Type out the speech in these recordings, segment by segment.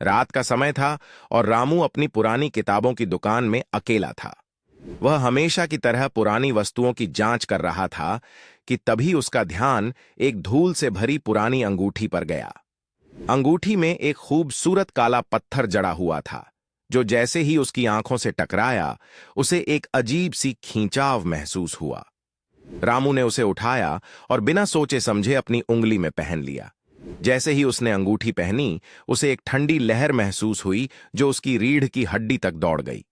रात का समय था और रामू अपनी पुरानी किताबों की दुकान में अकेला था। वह हमेशा की तरह पुरानी वस्तुओं की जांच कर रहा था कि तभी उसका ध्यान एक धूल से भरी पुरानी अंगूठी पर गया। अंगूठी में एक खूबसूरत काला पत्थर जड़ा हुआ था, जो जैसे ही उसकी आंखों से टकराया उसे एक अजीब सी खींचाव महसूस हुआ। रामू ने उसे उठाया और बिना सोचे समझे अपनी उंगली में पहन लिया। जैसे ही उसने अंगूठी पहनी, उसे एक ठंडी लहर महसूस हुई जो उसकी रीढ़ की हड्डी तक दौड़ गई।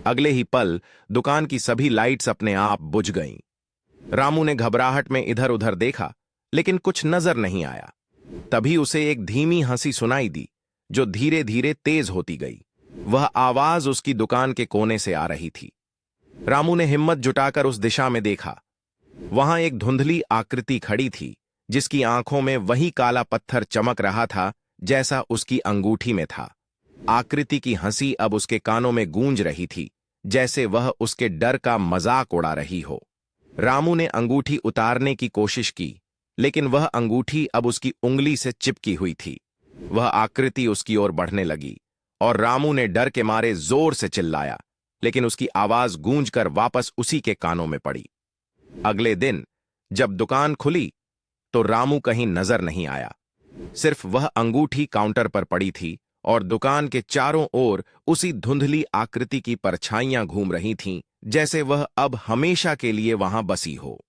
अगले ही पल दुकान की सभी लाइट्स अपने आप बुझ गईं। रामू ने घबराहट में इधर उधर देखा, लेकिन कुछ नजर नहीं आया। तभी उसे एक धीमी हंसी सुनाई दी, जो धीरे धीरे तेज होती गई। वह आवाज उसकी दुकान के कोने से आ रही थी। रामू ने हिम्मत जुटाकर उस दिशा में देखा। वहां एक धुंधली आकृति खड़ी थी, जिसकी आंखों में वही काला पत्थर चमक रहा था जैसा उसकी अंगूठी में था। आकृति की हंसी अब उसके कानों में गूंज रही थी, जैसे वह उसके डर का मजाक उड़ा रही हो। रामू ने अंगूठी उतारने की कोशिश की, लेकिन वह अंगूठी अब उसकी उंगली से चिपकी हुई थी। वह आकृति उसकी ओर बढ़ने लगी और रामू ने डर के मारे जोर से चिल्लाया, लेकिन उसकी आवाज गूंजकर वापस उसी के कानों में पड़ी। अगले दिन जब दुकान खुली तो रामू कहीं नजर नहीं आया। सिर्फ वह अंगूठी काउंटर पर पड़ी थी और दुकान के चारों ओर उसी धुंधली आकृति की परछाइयां घूम रही थीं, जैसे वह अब हमेशा के लिए वहां बसी हो।